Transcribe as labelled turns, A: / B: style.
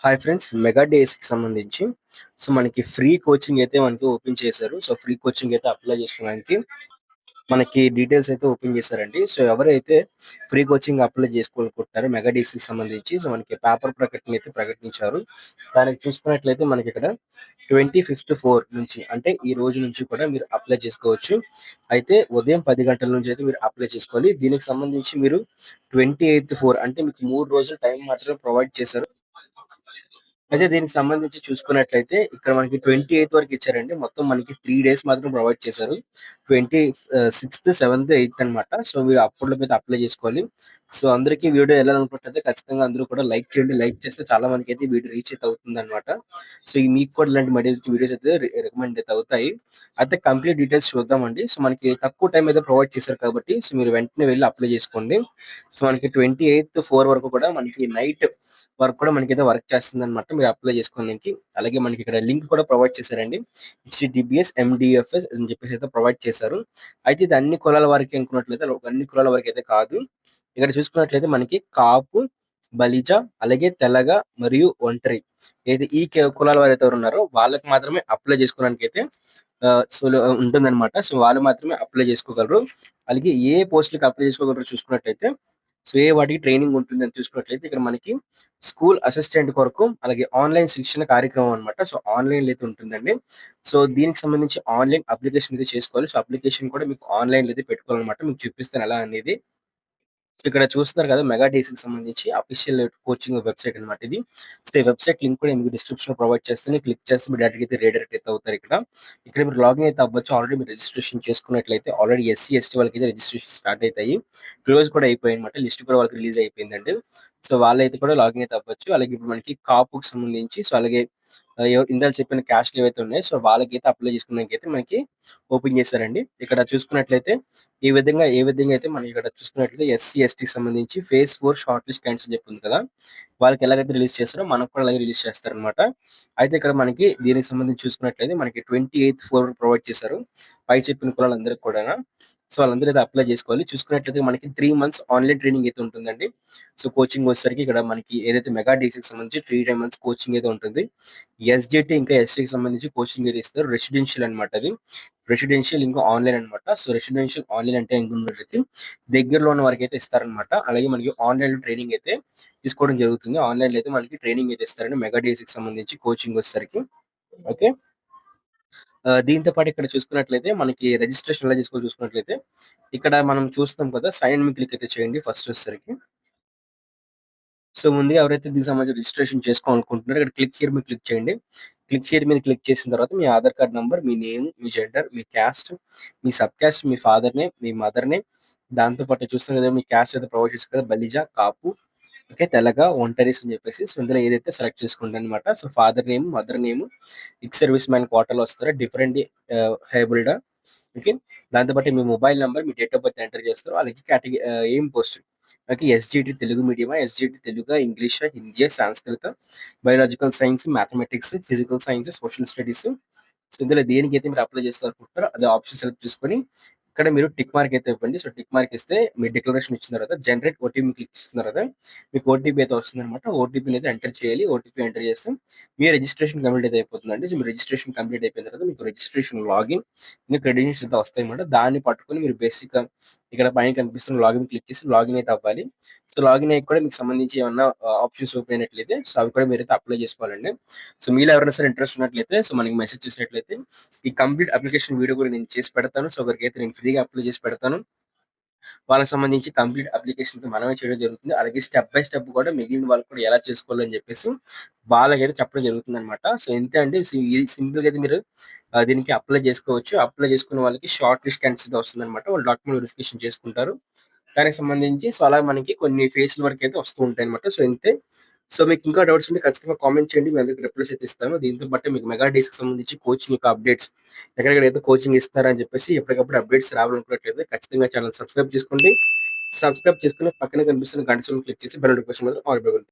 A: Hi friends, mega డేస్‌కి సంబంధించి మనకి ఫ్రీ కోచింగ్ అయితే మనకి ఓపెన్ చేశారు. ఫ్రీ కోచింగ్ అయితే అప్లై చేసుకోవడానికి మనకి డీటెయిల్స్ అయితే ఓపెన్ చేశారండి. ఎవరైతే ఫ్రీ కోచింగ్ అప్లై చేసుకోవాలనుకుంటున్నారో మెగా డేస్‌కి సంబంధించి మనకి పేపర్ ప్రకటన అయితే ప్రకటించారు. దానికి చూసుకున్నట్లయితే మనకిక్కడ 25/4 నుంచి అంటే ఈ రోజు నుంచి కూడా మీరు అప్లై చేసుకోవచ్చు. అయితే ఉదయం 10 గంటల నుంచి అయితే మీరు అప్లై చేసుకోవాలి. దీనికి సంబంధించి మీరు 28/4 అంటే మీకు 3 రోజులు టైం మాత్రమే ప్రొవైడ్ చేశారు. అయితే దీనికి సంబంధించి చూసుకున్నట్లయితే ఇక్కడ మనకి 28 వరకు ఇచ్చారండి. మొత్తం మనకి 3 డేస్ మాత్రం ప్రొవైడ్ చేశారు. 6థ్, 7థ్, 8థ్ అన్నమాట. మీరు అప్పట్లోపైతే అప్లై చేసుకోవాలి. అందరికీ వీడియో ఎళ్ళాలనుకుంటే ఖచ్చితంగా అందరూ కూడా లైక్ చేయండి. లైక్ చేస్తే చాలా మందికైతే వీడియో రీచ్ అయితే అవుతుందన్నమాట. మీకు కూడా ఇలాంటి వీడియోస్ అయితే రికమెండ్ అయితే అవుతాయి. అయితే కంప్లీట్ డీటెయిల్స్ చూద్దామండి. మనకి తక్కువ టైం అయితే ప్రొవైడ్ చేశారు కాబట్టి మీరు వెంటనే వెళ్లి అప్లై చేసుకోండి. మనకి 28/4 వరకు కూడా మనకి నైట్ వరకు కూడా మనకైతే వర్క్ చేస్తుందన్నమాట. మీరు అప్లై చేసుకోవడానికి. అలాగే మనకి ఇక్కడ లింక్ కూడా ప్రొవైడ్ చేశారండి. హెచ్‌టిటిపిఎస్, ఎండిఎఫ్ఎస్ అని చెప్పేసి అయితే ప్రొవైడ్ చేశారు. అయితే ఇది అన్ని కులాల వారికి అనుకున్నట్లయితే అన్ని కులాల వరకైతే కాదు. ఇక్కడ చూసుకున్నట్లయితే మనకి కాపు, బలిజ, అలాగే తెలగ మరియు ఒంటరి ఏది ఈ కులాల వారైతే ఉన్నారో వాళ్ళకి మాత్రమే అప్లై చేసుకోవడానికైతే ఉంటుందన్నమాట. వాళ్ళు మాత్రమే అప్లై చేసుకోగలరు. అలాగే ఏ పోస్టులకి అప్లై చేసుకోగలరో చూసుకున్నట్లయితే ఏ వాటికి ట్రైనింగ్ ఉంటుందని చూసుకున్నట్లయితే ఇక్కడ మనకి స్కూల్ అసిస్టెంట్ కొరకు అలాగే ఆన్‌లైన్ శిక్షణ కార్యక్రమం అన్నమాట. ఆన్‌లైన్‌లో అయితే ఉంటుందండి. దీనికి సంబంధించి ఆన్‌లైన్ అప్లికేషన్ అయితే చేసుకోవాలి. అప్లికేషన్ కూడా మీకు ఆన్‌లైన్‌లో అయితే పెట్టుకోవాలన్నమాట. మీకు చూపిస్తాను ఎలా అనేది. ఇక్కడ చూస్తున్నారు కదా! మెగా డేస్‌కి సంబంధించి అఫీషియల్ కోచింగ్ వెబ్‌సైట్ అన్నమాట ఇది. ఈ వెబ్‌సైట్ లింక్ కూడా మీకు డిస్క్రిప్షన్‌లో ప్రొవైడ్ చేస్తాను. క్లిక్ చేస్తే మీరు డైరెక్ట్‌గా అయితే రీడైరెక్ట్ అయితే అవుతారు ఇక్కడ. ఇక్కడ మీరు లాగిన్ అయితే అవ్వచ్చు. ఆల్రెడీ మీరు రిజిస్ట్రేషన్ చేసుకున్నట్లయితే ఆల్రెడీ ఎస్సీ, ఎస్టీ వాళ్ళకైతే రిజిస్ట్రేషన్ స్టార్ట్ అయితాయి. క్లోజ్ కూడా అయిపోయాయన్నమాట. లిస్ట్ కూడా వాళ్ళకి రిలీజ్ అయిపోయిందండి. వాళ్ళైతే కూడా లాగిన్ అయితే అవ్వచ్చు. అలాగే ఇప్పుడు మనకి కాపుకి సంబంధించి అలాగే ఇందాక చెప్పిన క్యాస్ట్‌లు ఏవైతే ఉన్నాయో వాళ్ళకైతే అప్లై చేసుకోవడానికైతే మనకి ఓపెన్ చేశారండి. ఇక్కడ చూసుకున్నట్లయితే ఏ విధంగా అయితే మనకి ఇక్కడ చూసుకున్నట్లయితే ఎస్సీ, ఎస్టీకి సంబంధించి ఫేజ్ 4 షార్ట్ లిస్ట్ క్యాండిడేట్స్ అని చెప్పి ఉంది కదా! వాళ్ళకి ఎలాగైతే రిలీజ్ చేస్తారో మనకు కూడా అలాగే రిలీజ్ చేస్తారనమాట. అయితే ఇక్కడ మనకి దీనికి సంబంధించి చూసుకున్నట్లయితే మనకి 28/4 ప్రొవైడ్ చేశారు. పై చెప్పిన కులాలందరికి కూడాను. వాళ్ళందరూ అయితే అప్లై చేసుకోవాలి. చూసుకున్నట్లయితే మనకి 3 మంత్స్ ఆన్‌లైన్ ట్రైనింగ్ అయితే ఉంటుందండి. కోచింగ్ వచ్చేసరికి ఇక్కడ మనకి ఏదైతే మెగా డీసీకి సంబంధించి 3 మంత్స్ కోచింగ్ అయితే ఉంటుంది. ఎస్‌జేటీ ఇంకా ఎస్‌సీకి సంబంధించి కోచింగ్ అయితే ఇస్తారు. రెసిడెన్షియల్ అన్నమాట అది. రెసిడెన్షియల్ ఇంకా ఆన్‌లైన్ అన్నమాట. రెసిడెన్షియల్ ఆన్‌లైన్ అంటే ఏంటంటే దగ్గరలో ఉన్న వారికైతే ఇస్తారనమాట. అలాగే మనకి ఆన్‌లైన్‌లో ట్రైనింగ్ అయితే తీసుకోవడం జరుగుతుంది. ఆన్‌లైన్‌లో అయితే మనకి ట్రైనింగ్ అయితే ఇస్తారండి. మెగా డేస్‌కి సంబంధించి కోచింగ్ వచ్చేసరికి. ఓకే. దీంతో పాటు ఇక్కడ చూసుకున్నట్లయితే మనకి రిజిస్ట్రేషన్ ఎలా చేసుకోవాలో చూసుకున్నట్లయితే ఇక్కడ మనం చూస్తాం కదా! సైన్ ఇన్ క్లిక్ అయితే చేయండి ఫస్ట్ వచ్చేసరికి. ముందుగా ఎవరైతే దీనికి సంబంధించి రిజిస్ట్రేషన్ చేసుకోవాలనుకుంటున్నారో ఇక్కడ క్లిక్ హియర్ మీద క్లిక్ చేయండి. క్లిక్ హియర్ మీద క్లిక్ చేసిన తర్వాత మీ ఆధార్ కార్డ్ నంబర్, మీ నేమ్, మీ జెండర్, మీ క్యాస్ట్, మీ సబ్ క్యాస్ట్, మీ ఫాదర్ నేమ్, మీ మదర్ నేమ్, దాంతో పాటు చూస్తున్నారు కదా! మీ క్యాస్ట్ అయితే ప్రొవైడ్ చేశారు కదా! బలిజ, కాపు, ఓకే. తెలగ, ఒంటరీస్ అని చెప్పేసి ఇందులో ఏదైతే సెలెక్ట్ చేసుకోండి అనమాట. Father name, mother name, ex service man కోటాలో వస్తారా? డిఫరెంట్ హేబుల్డా, ఓకే. దాంతో పాటు మీ మొబైల్ నంబర్, మీ డేట్ ఆఫ్ బర్త్ ఎంటర్ చేస్తారు. అలాగే ఏం పోస్ట్ ఓకే. ఎస్‌జీటీ తెలుగు మీడియమా? ఎస్‌జీటీ తెలుగా? ఇంగ్లీషా? హిందీయా? సాంస్క్రిత? Biological science, mathematics, physical science, social studies. ఇందులో దేనికైతే మీరు అప్లై చేస్తారనుకుంటున్నారో అది ఆప్షన్ సెలెక్ట్ చేసుకొని ఇక్కడ మీరు టిక్ మార్క్ అయితే ఇవ్వండి. టిక్ మార్క్ ఇస్తే మీ డిక్లరేషన్ ఇచ్చిన తర్వాత జనరేట్ ఓటీపీ క్లిక్ చేసిన తర్వాత మీకు ఓటీపీ అయితే వస్తుందన్నమాట. ఓటీపీని అయితే ఎంటర్ చేయాలి. ఓటీపీ ఎంటర్ చేస్తే మీ రిజిస్ట్రేషన్ కంప్లీట్ అయితే అయిపోతుందండి. మీ రిజిస్ట్రేషన్ కంప్లీట్ అయిపోయిన తర్వాత మీకు రిజిస్ట్రేషన్ లాగిన్ ఇంకా క్రెడెన్షియల్స్ అయితే వస్తాయన్నమాట. దాన్ని పట్టుకొని మీరు బేసిక్‌గా ఇక్కడ పైన కనిపిస్తున్న లాగిన్ క్లిక్ చేసి లాగిన్ అయితే అవ్వాలి. లాగిన్ అయ్యాక కూడా మీకు సంబంధించి ఏమన్నా ఆప్షన్స్ ఓపెన్ అయినట్లయితే అవి కూడా మీరైతే అప్లై చేసుకోవాలండి. మీలో ఎవరైనా సరే ఇంట్రెస్ట్ ఉన్నట్లయితే మనకి మెసేజ్ చేసినట్లయితే ఈ కంప్లీట్ అప్లికేషన్ వీడియో కూడా నేను చేసి పెడతాను. ఒకరికైతే నేను ఫ్రీగా అప్లై చేసి పెడతాను. వాళ్ళకి సంబంధించి కంప్లీట్ అప్లికేషన్ మనమే చేయడం జరుగుతుంది. అలాగే స్టెప్ బై స్టెప్ కూడా మిగిలిన వాళ్ళకి కూడా ఎలా చేసుకోవాలని చెప్పేసి వాళ్ళకైతే చెప్పడం జరుగుతుందనమాట. ఇంతే అండి. ఇది సింపుల్‌గా అయితే మీరు దీనికి అప్లై చేసుకోవచ్చు. అప్లై చేసుకున్న వాళ్ళకి షార్ట్ లిస్ట్ క్యాండిడేట్స్ వస్తుందనమాట. వాళ్ళు డాక్యుమెంట్ వెరిఫికేషన్ చేసుకుంటారు. దానికి సంబంధించి అలాగే మనకి కొన్ని ఫేజ్‌ల వరకైతే వస్తూ ఉంటాయన్నమాట. ఇంతే. మీకు ఇంకా డౌట్స్ ఉంటే ఖచ్చితంగా కామెంట్ చేయండి. మీ అందరికి రిప్లైస్ అయితే ఇస్తాను. దీంతో పాటు మీకు మెగా డేస్‌కి సంబంధించి కోచింగ్ యొక్క అప్డేట్స్ ఎక్కడెక్కడైతే కోచింగ్ ఇస్తున్నారని చెప్పేసి ఎప్పటికప్పుడు అప్డేట్స్ రావాలనుకున్నట్లయితే ఖచ్చితంగా ఛానెల్ సబ్స్క్రైబ్ చేసుకోండి. సబ్స్క్రైబ్ చేసుకొని పక్కనే కనిపిస్తున్న గంట సింబల్ క్లిక్ చేసి బెల్ నోటిఫికేషన్ మాత్రం ఆల్ పెట్టుకోండి.